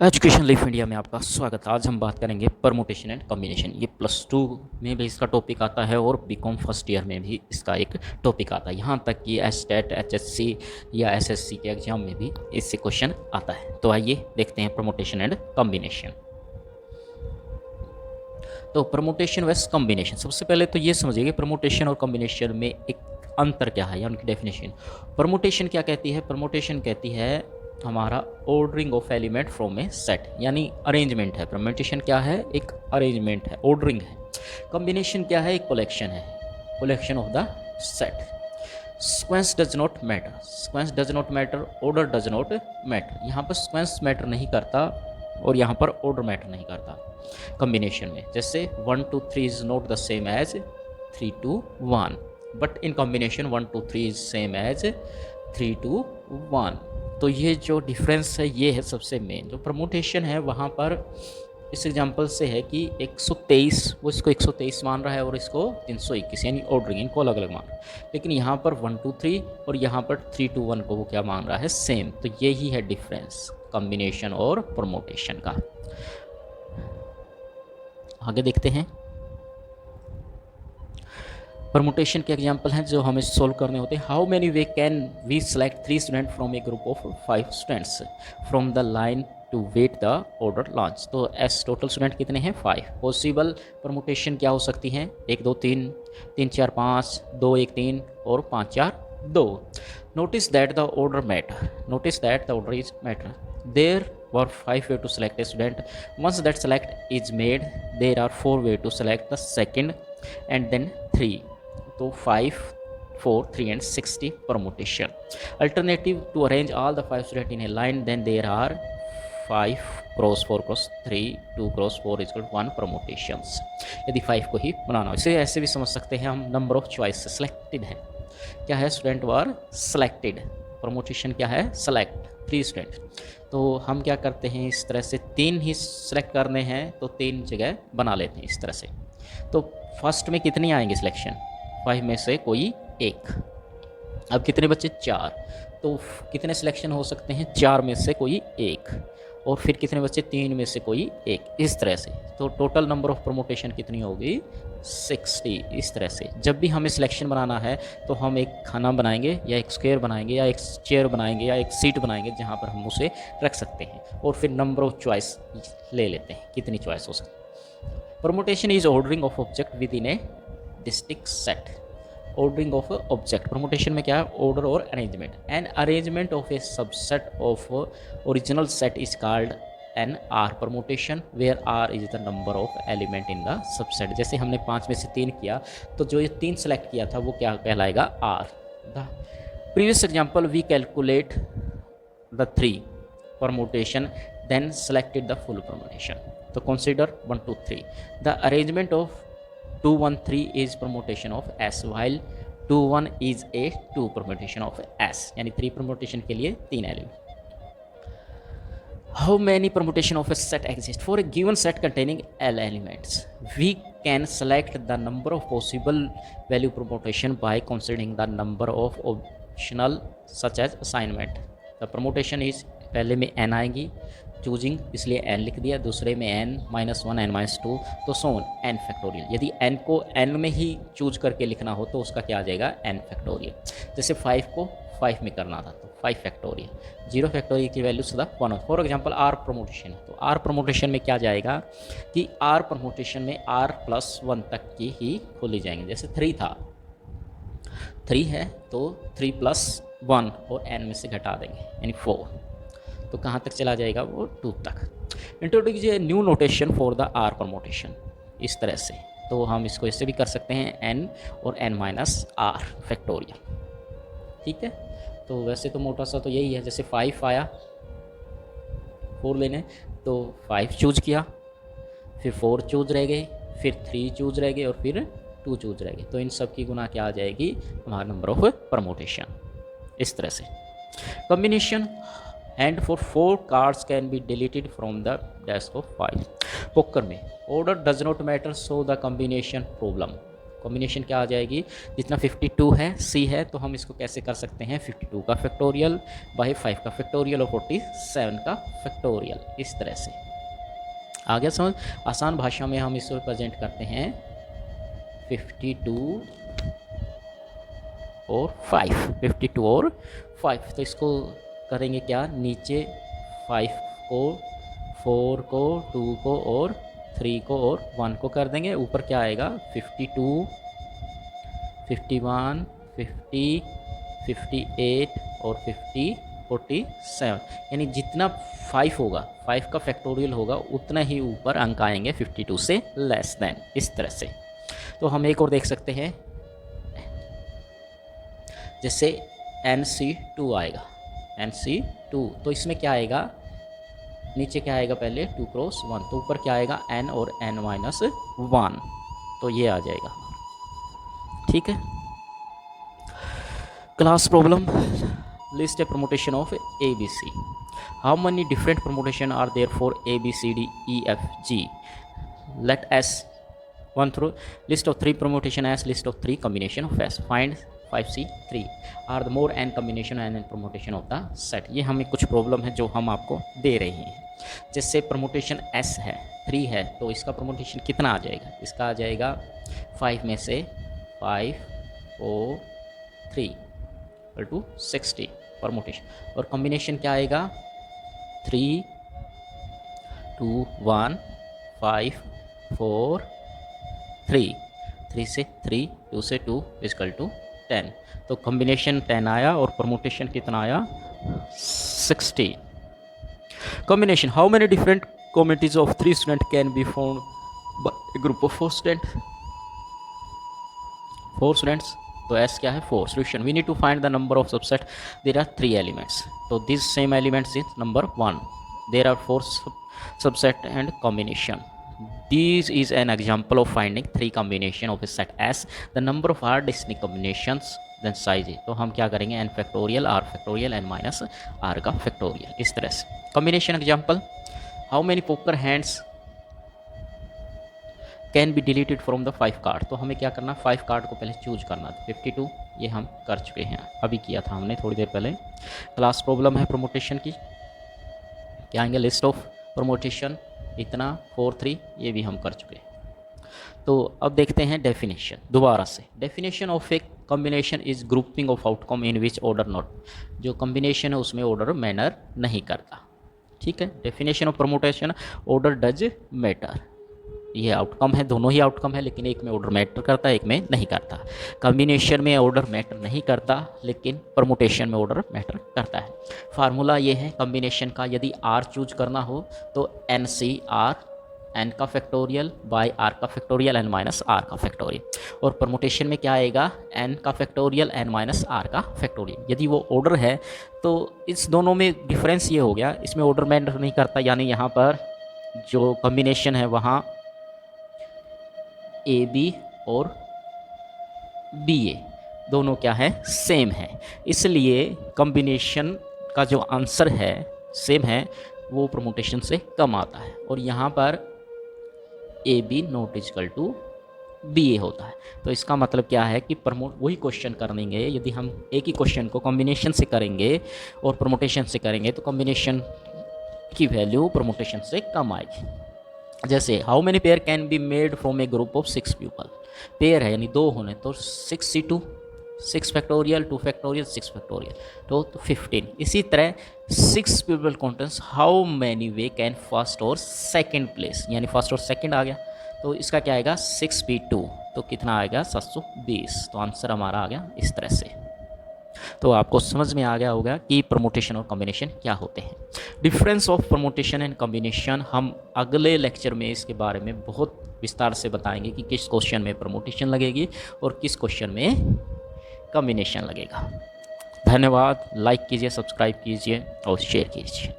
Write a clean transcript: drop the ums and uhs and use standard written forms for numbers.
Education life India में आपका स्वागत है। आज हम बात करेंगे परमुटेशन एंड कॉम्बिनेशन। ये +2 में भी इसका टॉपिक आता है और बीकॉम फर्स्ट ईयर में भी इसका एक टॉपिक आता है। यहाँ तक कि एसटेट, एचएससी या एसएससी के एग्जाम में भी इससे क्वेश्चन आता है। तो आइए देखते हैं परमुटेशन एंड कॉम्बिनेशन। तो परमुटेशन वर्सेस कॉम्बिनेशन, सबसे पहले तो ये समझिए कि परमुटेशन और कॉम्बिनेशन में एक अंतर क्या है या उनकी डेफिनेशन। परमुटेशन क्या कहती है? परमुटेशन कहती है हमारा ordering of element from A set, यानी अरेंजमेंट है। परम्यूटेशन क्या है? एक अरेंजमेंट है, ऑर्डरिंग है। कॉम्बिनेशन क्या है? एक कलेक्शन है, collection of the set. Sequence does not matter, sequence does not matter, order does not matter. यहाँ पर सीक्वेंस मैटर नहीं करता और यहाँ पर ऑर्डर मैटर नहीं करता कॉम्बिनेशन में। जैसे 1 2 3 is not the same as 3 2 1, but in combination 1 2 3 is same as 3 2 1। तो ये जो डिफरेंस है ये है सबसे मेन। जो परमुटेशन है वहाँ पर इस एग्जांपल से है कि 123 वो इसको 123 मान रहा है और इसको 321, यानी ऑर्डरिंग इनको अलग अलग मान रहा है। लेकिन यहाँ पर 1 2 3 और यहाँ पर 3 2 1 को वो क्या मान रहा है? सेम। तो यही है डिफरेंस कॉम्बिनेशन और परमुटेशन का। आगे देखते हैं। परमुटेशन के एग्जाम्पल हैं जो हमें सोल्व करने होते हैं। How many way can we select 3 student from a group of 5 students from the line to wait the order launch. तो एस टोटल स्टूडेंट कितने हैं? 5। पॉसिबल परमुटेशन क्या हो सकती हैं? 1 2 3, 3 4 5, 2 1 3 और 5 4 2। Notice that the order matter, notice that the order is matter. There were 5 way to select a student. Once that select is made, there are 4 way to select the second and then 3. तो 5 4 3 and 60 permutation. Alternative to arrange all the 5 students in a line, then there are 5 cross 4 cross 3 2 cross 4 is 1 permutations. यदि 5 को ही बनाना हो, इसे ऐसे भी समझ सकते हैं हम, नंबर ऑफ चॉइस सेलेक्टेड है। क्या है? स्टूडेंट वर सेलेक्टेड। परमुटेशन क्या है? Select 3 student. तो हम क्या करते हैं, इस तरह से 3 ही सेलेक्ट करने हैं तो 3 जगह बना लेते हैं इस तरह से। तो फर्स्ट में कितनी आएंगे सिलेक्शन? 5 में से कोई एक। अब कितने बच्चे? 4। तो कितने सिलेक्शन हो सकते हैं? 4 में से कोई एक। और फिर कितने बच्चे? 3 में से कोई एक। इस तरह से तो टोटल नंबर ऑफ परमुटेशन कितनी होगी? 60। इस तरह से जब भी हमें सिलेक्शन बनाना है तो हम एक खाना बनाएंगे या एक स्क्वायर बनाएंगे या एक चेयर बनाएंगे या एक सीट बनाएंगे जहाँ पर हम उसे रख सकते हैं, और फिर नंबर ऑफ चॉइस ले लेते हैं, कितनी चॉइस हो सकती है। Permutation is ordering of object within a distinct set. Ordering of object, permutation में क्या है? ऑर्डर और arrangement. An arrangement of a subset of original set is called an r permutation, where r is the number of element in the subset. जैसे हमने 5 में से 3 किया तो जो ये 3 सेलेक्ट किया था वो क्या कहलाएगा? R. The previous example we calculate the 3 permutation, then selected the full permutation. So consider 1 2 3. The arrangement of 2 1 3 is permutation of S, while 2 1 is a 2 permutation of S, यानी 3 permutation के लिए 3 element. How many permutation of a set exist? For a given set containing L elements, we can select the number of possible value permutation by considering the number of optional such as assignment. The permutation is, पहले में n आएगी choosing, इसलिए n लिख दिया, दूसरे में n-1 n-2, तो सोन n factorial. यदि n को n में ही चूज करके लिखना हो तो उसका क्या आ जाएगा? n factorial. जैसे 5 को 5 में करना था तो 5 फैक्टोरियल, 0 फैक्टोरियल की वैल्यू सदा 1। फॉर एग्जांपल r परमुटेशन है तो r परमुटेशन में क्या जाएगा कि r परमुटेशन में r+1 तक की ही खोली जाएंगे। जैसे 3 था, 3 है तो 3+1 और n में से घटा देंगे यानी 4, तो कहाँ तक चला जाएगा? वो 2 तक। Introduce a new notation for the r permutation, इस तरह से। तो हम इसको इससे भी कर सकते हैं, n और n-r फैक्टोरियल। ठीक है, तो वैसे तो मोटा सा तो यही है। जैसे 5 आया, 4 लेने तो 5 चूज किया, फिर 4 चूज रह गए, फिर 3 चूज रह गए और फिर 2 चूज रह गए। तो इन सब की गुना क्या आ जाएगी? हमारा नंबर ऑफ परमुटेशन। इस तरह से combination and for 4 cards can be deleted from the desk of 5. Poker में order does not matter, so the combination problem, combination क्या आ जाएगी, जितना 52 है सी है, तो हम इसको कैसे कर सकते हैं, 52 का फैक्टोरियल बाई 5 का फैक्टोरियल और 47 का फैक्टोरियल, इस तरह से। आगे समझ, आसान भाषा में हम इसको प्रेजेंट करते हैं 52 और 5, 52 और 5। तो इसको करेंगे क्या, नीचे 5 को, 4 को, 2 को और 3 को और 1 को कर देंगे। ऊपर क्या आएगा, 52, 51, 50, 58 और 50, 47, यानी जितना 5 होगा, 5 का फैक्टोरियल होगा, उतना ही ऊपर अंक आएंगे 52 से लेस देन, इस तरह से। तो हम एक और देख सकते हैं, जैसे NC2 आएगा, NC2, तो इसमें क्या आएगा, नीचे क्या आएगा, पहले 2 क्रॉस 1, तो ऊपर क्या आएगा, N और N-1, तो ये आ जाएगा, ठीक है। Class problem, list a permutation of ABC। How many different permutation are there for ABCDEFG? Let S 1 through list of 3 permutation S, list of 3 combination of S, find 5C3 are the more n combination and n permutation of the set। ये हमें कुछ problem है जो हम आपको दे रहे हैं। जैसे परमुटेशन S है, 3 है, तो इसका परमुटेशन कितना आ जाएगा, इसका आ जाएगा 5 में से 5 4 3 टू 60 परमुटेशन, और कॉम्बिनेशन क्या आएगा, 3 2 1 5 4 3, 3 से 3, 2 से 2 इक्वल टू 10। तो कॉम्बिनेशन 10 आया और परमुटेशन कितना आया, 60। Combination, how many different communities of 3 student can be formed by a group of 4 student, 4 students, तो S क्या है, 4। Solution, we need to find the number of subset, there are 3 elements, तो this same elements is number 1, there are 4 subset and combination. This is an example of finding 3 combination of a set S, the number of r distinct combinations, then size है। तो हम क्या करेंगे, n factorial, r factorial, n minus r का factorial, इस तरह से। Combination example, how many poker hands can be deleted from the 5 card. तो हमें क्या करना, 5 कार्ड को पहले चूज करना था, 52 ये हम कर चुके हैं, अभी किया था हमने थोड़ी देर पहले। क्लास प्रॉब्लम है प्रमोटेशन की, क्या आएंगे, लिस्ट ऑफ प्रमोटेशन इतना 4 3, ये भी हम कर चुके हैं। तो अब देखते हैं डेफिनेशन दोबारा से। Definition of a combination is grouping of outcome in which order not, जो कॉम्बिनेशन है उसमें ऑर्डर मैटर नहीं करता, ठीक है। Definition of प्रमोटेशन, order does matter, ये आउटकम है, दोनों ही आउटकम है, लेकिन एक में ऑर्डर मैटर करता है, एक में नहीं करता। कॉम्बिनेशन में ऑर्डर मैटर नहीं करता, लेकिन परमुटेशन में ऑर्डर मैटर करता है। फार्मूला ये है कॉम्बिनेशन का, यदि R चूज करना हो तो NCR, n का फैक्टोरियल बाय r का फैक्टोरियल n माइनस r का फैक्टोरियल, और परमुटेशन में क्या आएगा, n का फैक्टोरियल n माइनस r का फैक्टोरियल। यदि वो ऑर्डर है तो इस दोनों में डिफरेंस ये हो गया, इसमें ऑर्डर मैटर नहीं करता, यानी यहाँ पर जो कॉम्बिनेशन है वहाँ AB और BA दोनों क्या है, सेम है, इसलिए कॉम्बिनेशन का जो आंसर है सेम है, वो परमुटेशन से कम आता है, और यहाँ पर AB not equal to BA होता है। तो इसका मतलब क्या है कि वही क्वेश्चन करेंगे, यदि हम एक ही क्वेश्चन को कॉम्बिनेशन से करेंगे और परमुटेशन से करेंगे तो कॉम्बिनेशन की वैल्यू परमुटेशन से कम आएगी। जैसे how many pair can be made from a group of 6 people, pair है यानी 2 होने, तो 6C2, 6 फैक्टोरियल, 2 फैक्टोरियल, 6 फैक्टोरियल, तो 15। इसी तरह 6 people contents, how many way can first और सेकंड प्लेस, यानी फर्स्ट और सेकंड आ गया, तो इसका क्या आएगा 6P2, तो कितना आएगा 720, तो आंसर हमारा आ गया इस तरह से। तो आपको समझ में आ गया होगा कि परमुटेशन और कॉम्बिनेशन क्या होते हैं। Difference of permutation and combination हम अगले लेक्चर में इसके बारे में बहुत विस्तार से बताएंगे कि किस क्वेश्चन में परमुटेशन लगेगी और किस क्वेश्चन में कॉम्बिनेशन लगेगा। धन्यवाद, लाइक कीजिए, सब्सक्राइब कीजिए और शेयर कीजिए।